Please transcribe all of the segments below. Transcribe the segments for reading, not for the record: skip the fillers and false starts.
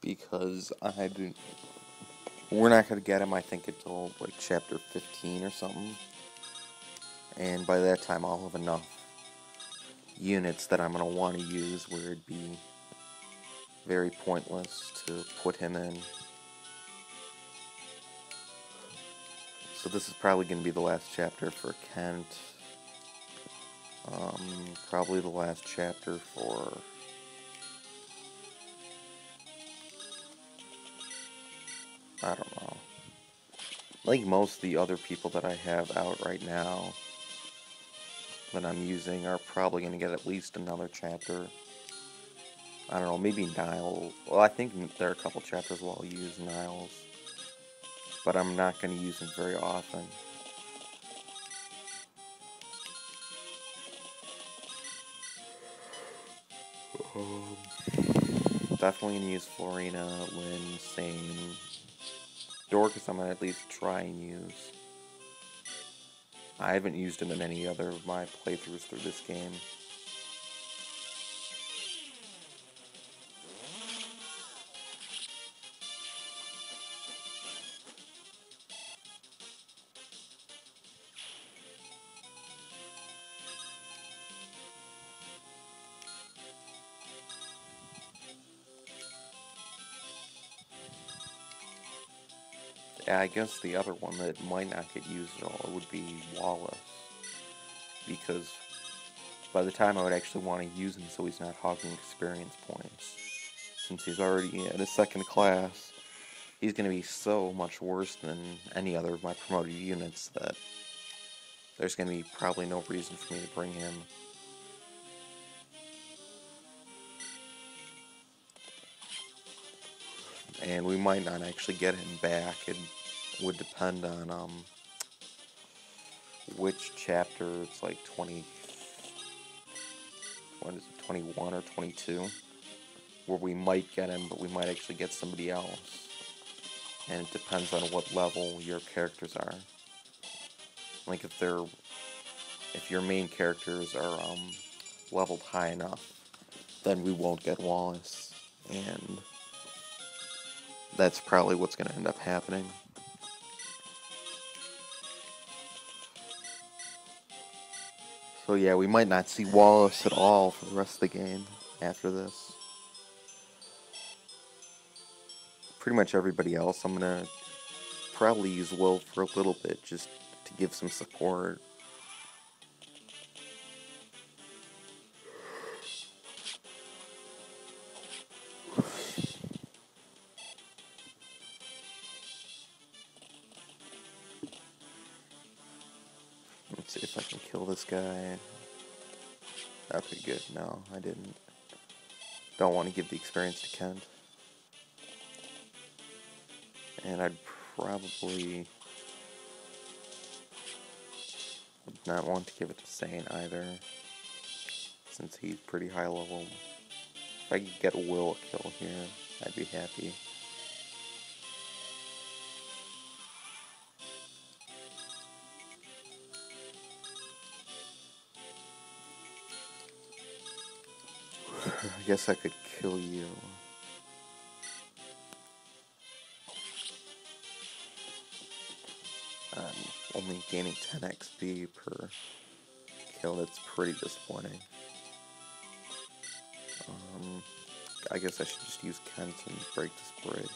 because we're not gonna get him, I think, until like chapter 15 or something. And by that time, I'll have enough units that I'm gonna want to use where it'd be very pointless to put him in. So this is probably gonna be the last chapter for Kent. Probably the last chapter for I don't know. Like most of the other people that I have out right now that I'm using are probably going to get at least another chapter. I don't know, maybe Niles. Well, I think there are a couple chapters where I'll use Niles, but I'm not going to use him very often. Definitely going to use Florina, Lynn, Sane. Dorcas I'm going to at least try and use. I haven't used him in any other of my playthroughs through this game. Yeah, I guess the other one that might not get used at all would be Wallace. Because by the time I would actually want to use him so he's not hogging experience points, since he's already in his second class, he's going to be so much worse than any other of my promoted units that there's going to be probably no reason for me to bring him. And we might not actually get him back. It would depend on which chapter. It's like 20. What is it, 21 or 22? Where we might get him, but we might actually get somebody else. And it depends on what level your characters are. Like if your main characters are leveled high enough, then we won't get Wallace, and that's probably what's going to end up happening. So yeah, we might not see Wallace at all for the rest of the game after this. Pretty much everybody else, I'm going to probably use Will for a little bit just to give some support. Let's see if I can kill this guy. Okay, good. No, I didn't. Don't want to give the experience to Kent. And I'd probably would not want to give it to Sane either, since he's pretty high level. If I could get Will a kill here, I'd be happy. I guess I could kill you. Only gaining 10 XP per kill, that's pretty disappointing. I guess I should just use Kent and break this bridge.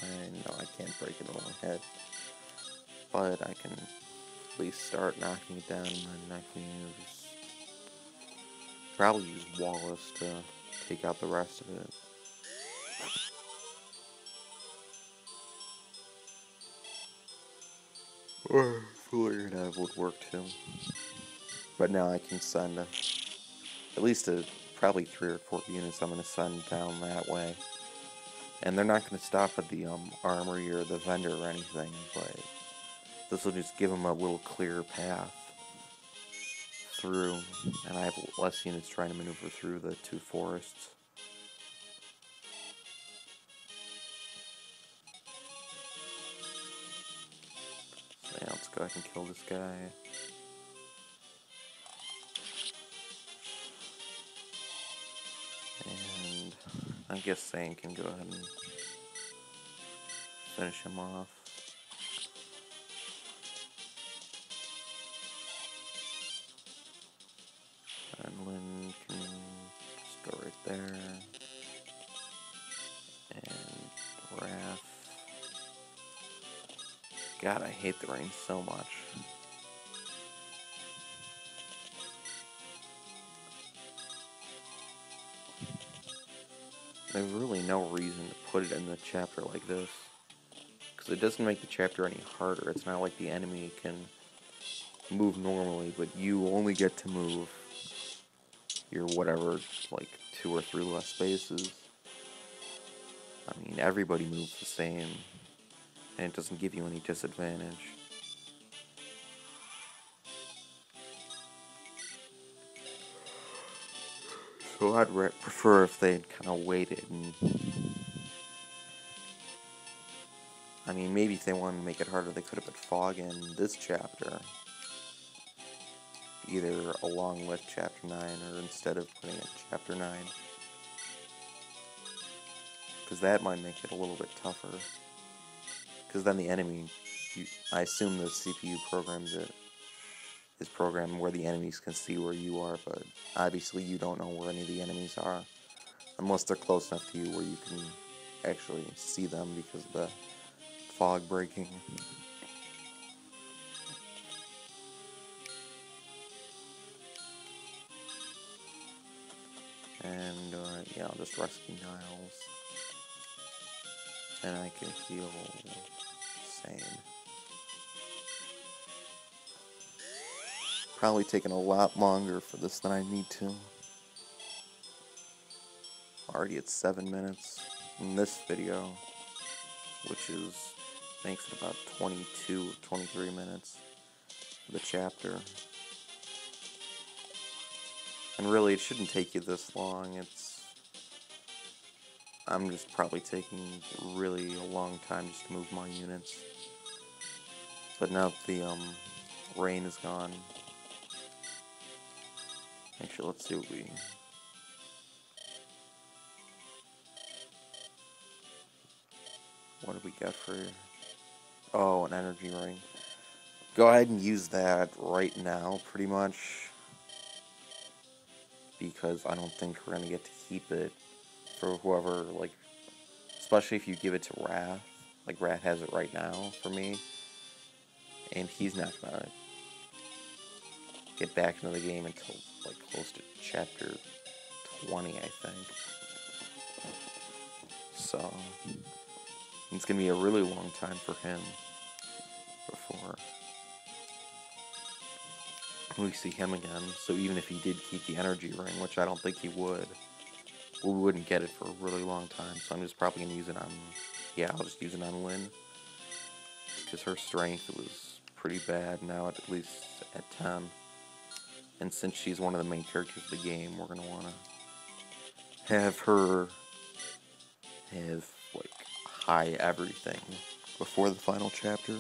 No, I can't break it on my head. But I can at least start knocking it down, and then I can probably use Wallace to take out the rest of it. Or Florina would work too. But now I can send at least probably 3 or 4 units I'm going to send down that way. And they're not going to stop at the armory or the vendor or anything, but this will just give them a little clearer path through, and I have less units trying to maneuver through the 2 forests. So yeah, let's go ahead and kill this guy. I guess Saiyan can go ahead and finish him off. And Lin can just go right there. And Wrath. God, I hate the rain so much. There's really no reason to put it in the chapter like this. Because it doesn't make the chapter any harder. It's not like the enemy can move normally, but you only get to move your whatever, like 2 or 3 less spaces. I mean, everybody moves the same, and it doesn't give you any disadvantage. So I'd prefer if they'd kind of waited and... I mean, maybe if they wanted to make it harder, they could have put fog in this chapter. Either along with Chapter 9 or instead of putting it Chapter 9. Because that might make it a little bit tougher. Because then the enemy, I assume the CPU programs it, is programmed where the enemies can see where you are, but obviously you don't know where any of the enemies are. Unless they're close enough to you where you can actually see them because of the fog breaking. And, yeah, I'll just rescue Niles. And I can heal Sane. Probably taking a lot longer for this than I need to. Already at 7 minutes in this video, which makes it about 22, 23 minutes for the chapter. And really, it shouldn't take you this long. I'm just probably taking really a long time just to move my units. But now that the rain is gone, actually, let's see what do we get for... Oh, an energy ring. Go ahead and use that right now, pretty much. Because I don't think we're going to get to keep it for whoever, like... Especially if you give it to Wrath. Like, Wrath has it right now for me. And he's not going to get back into the game until, like, close to chapter 20, I think. So... It's going to be a really long time for him before we see him again. So even if he did keep the energy ring, which I don't think he would, we wouldn't get it for a really long time. So I'm just probably going to use it on... Yeah, I'll just use it on Lin. Because her strength was pretty bad now, at least at 10. And since she's one of the main characters of the game, we're going to want to have her have, like, high everything before the final chapter.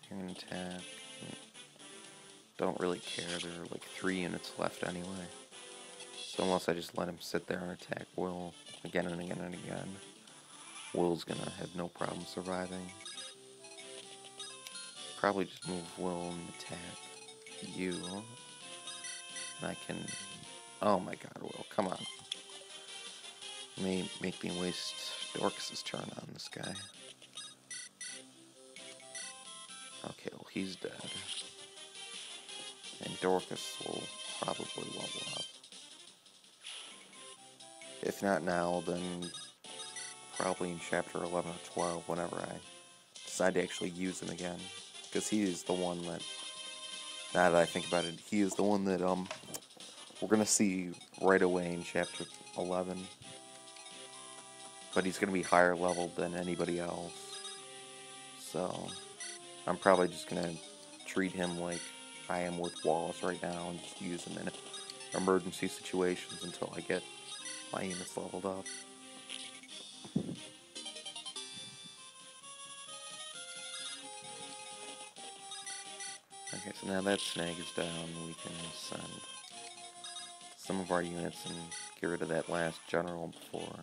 You're gonna attack. Don't really care, there are like 3 units left anyway. So unless I just let him sit there and attack Will again and again and again, Will's gonna have no problem surviving. Probably just move Will and attack you. And I can... Oh my god, Will, come on. Make me waste Dorcas' turn on this guy. Okay, well, he's dead. And Dorcas will probably level up. If not now, then probably in chapter 11 or 12, whenever I decide to actually use him again. Because he is the one that, now that I think about it, he is the one that, we're going to see right away in chapter 11. But he's going to be higher leveled than anybody else. So, I'm probably just going to treat him like I am with Wallace right now and just use him in emergency situations until I get my units leveled up. Okay, so now that snag is down, we can send some of our units and get rid of that last general before,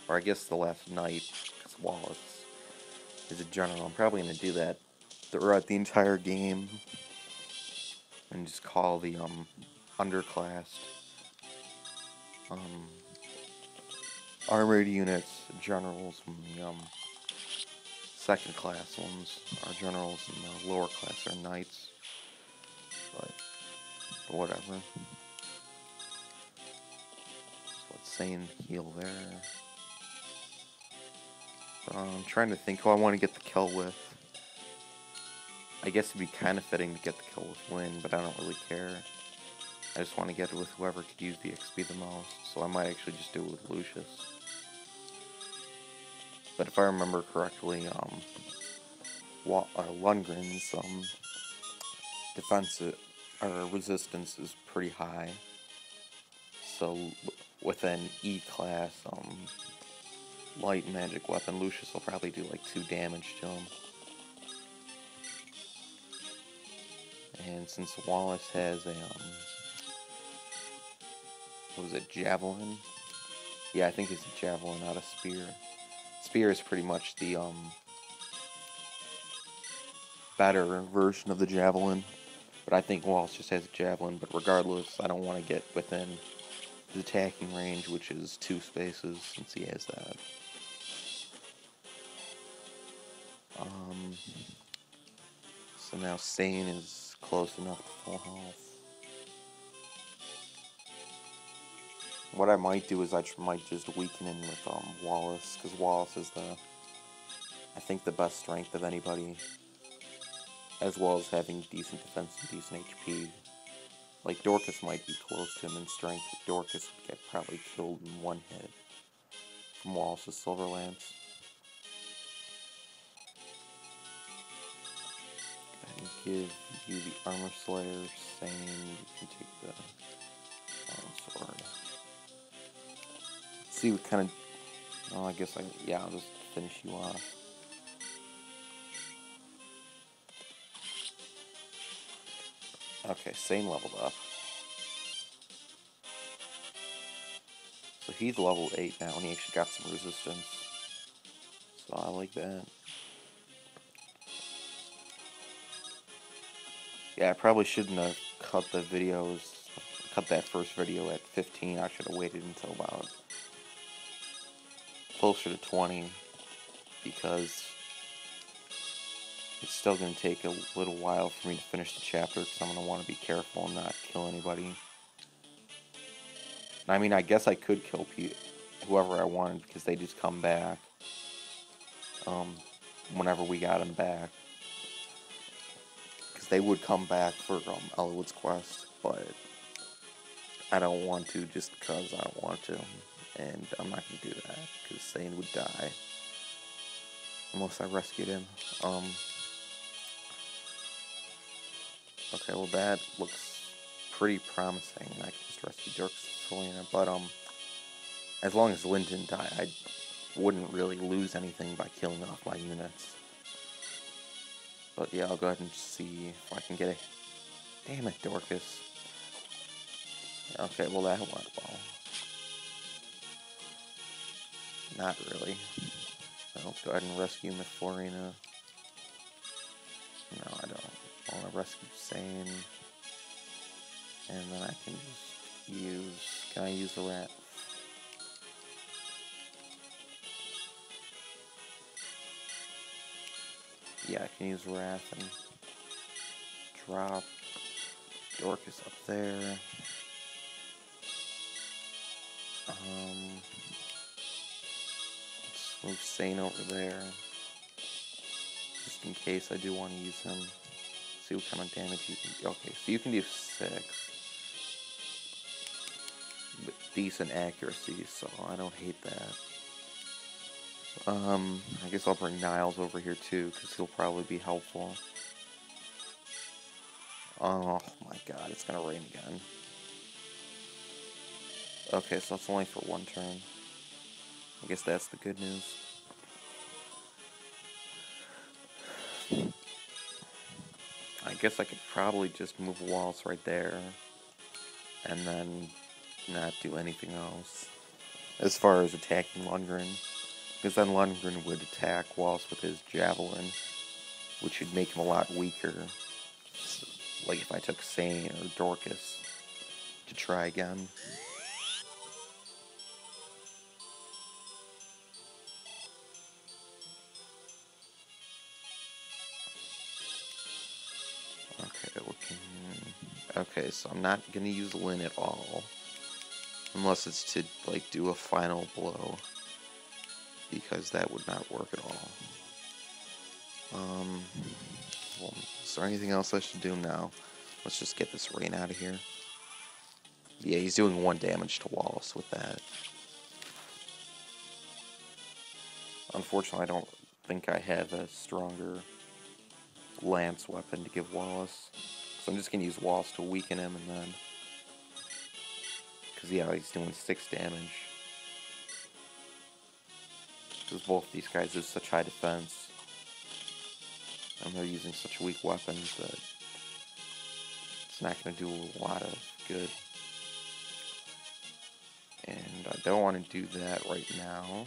or I guess the last knight, because Wallace is a general. I'm probably going to do that throughout the entire game, and just call the underclassed armored units generals, and the second class ones are generals, and the lower class are knights. But whatever. So let's Sane heal there. I'm trying to think who I want to get the kill with. I guess it'd be kind of fitting to get the kill with Win, but I don't really care. I just want to get it with whoever could use the XP the most, so I might actually just do it with Lucius. But if I remember correctly, Lundgren's defense or resistance is pretty high. So with an E-class light magic weapon, Lucius will probably do like 2 damage to him. And since Wallace has a what was it, javelin? Yeah, I think it's a javelin, not a spear. Spear is pretty much the better version of the javelin, but I think Wallace just has a javelin. But regardless, I don't want to get within his attacking range, which is 2 spaces, since he has that. So now Sane is close enough to full health. What I might do is I might just weaken him with Wallace, because Wallace is I think the best strength of anybody, as well as having decent defense and decent HP. Like, Dorcas might be close to him in strength, but Dorcas would get probably killed in 1 hit from Wallace's Silver Lance. And give you the Armor Slayer, Sane, you can take the Iron Sword. Let's see what kind of... Oh, I guess I'll just finish you off. Okay, Sane leveled up. So he's level 8 now, and he actually got some resistance. So I like that. Yeah, I probably shouldn't have cut that first video at 15. I should have waited until about closer to 20, because it's still going to take a little while for me to finish the chapter, because I'm going to want to be careful and not kill anybody. I mean, I guess I could kill whoever I wanted, because they just come back whenever we got them back. Because they would come back for Elwood's quest, but I don't want to just because I don't want to. And I'm not going to do that, because Sane would die unless I rescued him. Okay, well that looks pretty promising, and I can just rescue Dirk's Selena, but as long as Lynn didn't die, I wouldn't really lose anything by killing off my units. But yeah, I'll go ahead and see if I can get a... Damn it, Dorcas. Okay, well that went well. Not really. Let's go ahead and rescue Miss Florina. No, I don't. I want to rescue Sane. And then I can just use... Can I use the rat? Yeah, I can use Wrath and drop Dorcas up there. Let's move Sane over there, just in case I do want to use him. See what kind of damage you can do. Okay, so you can do 6. With decent accuracy, so I don't hate that. I guess I'll bring Niles over here too, because he'll probably be helpful. Oh my god, it's gonna rain again. Okay, so that's only for 1 turn. I guess that's the good news. I guess I could probably just move Wallace right there, and then not do anything else as far as attacking Lundgren, because then Lundgren would attack Wallace with his javelin, which would make him a lot weaker. Like if I took Sane or Dorcas to try again. Okay, so I'm not gonna use Lyn at all, unless it's to like do a final blow, because that would not work at all. Well, is there anything else I should do now? Let's just get this rain out of here. Yeah, he's doing 1 damage to Wallace with that. Unfortunately, I don't think I have a stronger lance weapon to give Wallace. So I'm just going to use Wallace to weaken him, and then... Because, yeah, he's doing 6 damage. Because both these guys have such high defense. And they're using such weak weapons that it's not going to do a lot of good. And I don't want to do that right now.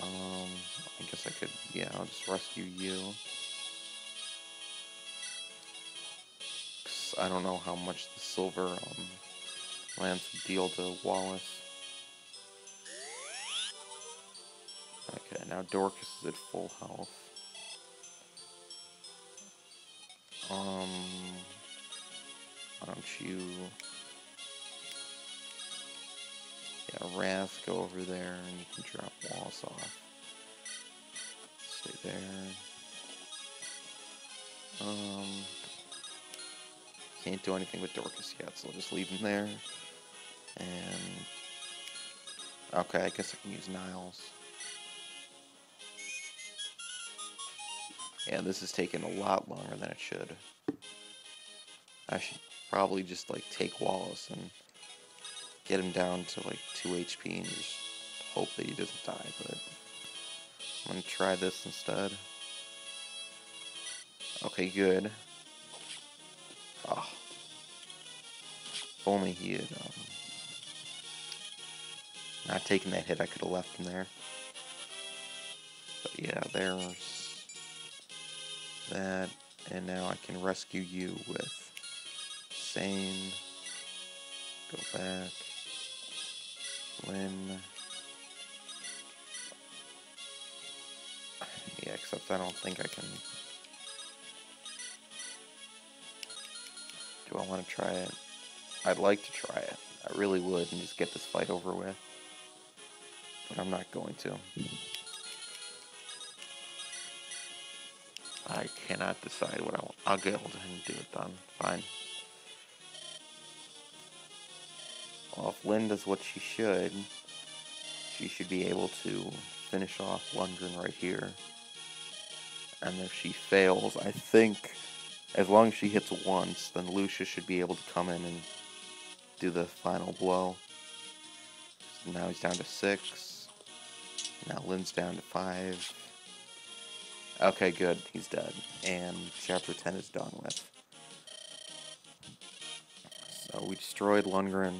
I guess I could, yeah, I'll just rescue you. 'Cause I don't know how much the silver lance would deal to Wallace. Okay, now Dorcas is at full health. Why don't you... Yeah, Wrath, go over there, and you can drop Wallace off. Stay there. Can't do anything with Dorcas yet, so I'll just leave him there. And... Okay, I guess I can use Niles. Yeah, this is taking a lot longer than it should. I should probably just, like, take Wallace and get him down to, like, 2 HP and just hope that he doesn't die, but I'm gonna try this instead. Okay, good. Oh. If only he had, not taken that hit, I could have left him there. But yeah, there's that, and now I can rescue you with Sane. Go back. Lyn. Yeah, except I don't think I can... Do I want to try it? I'd like to try it. I really would, and just get this fight over with. But I'm not going to. I cannot decide what I want. I'll get able to do it done. Fine. Well, if Lyn does what she should be able to finish off Lundgren right here. And if she fails, I think, as long as she hits once, then Lucia should be able to come in and do the final blow. So now he's down to 6. Now Lyn's down to 5. Okay, good. He's dead. And chapter 10 is done with. So we destroyed Lundgren.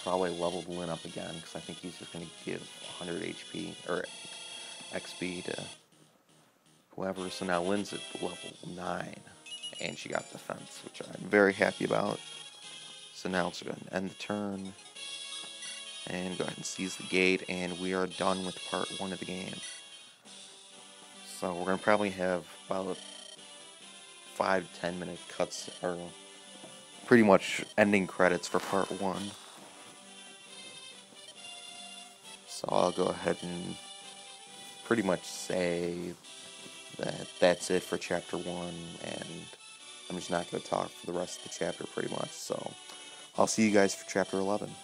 Probably leveled Lyn up again, because I think he's just going to give 100 HP, or XP to whoever. So now Lyn's at level 9, and she got defense, which I'm very happy about. So now it's going to end the turn, and go ahead and seize the gate, and we are done with part 1 of the game. So we're going to probably have about 5 to 10 minute cuts, or pretty much ending credits for part 1. So I'll go ahead and pretty much say that that's it for chapter 1, and I'm just not going to talk for the rest of the chapter pretty much. So I'll see you guys for chapter 11.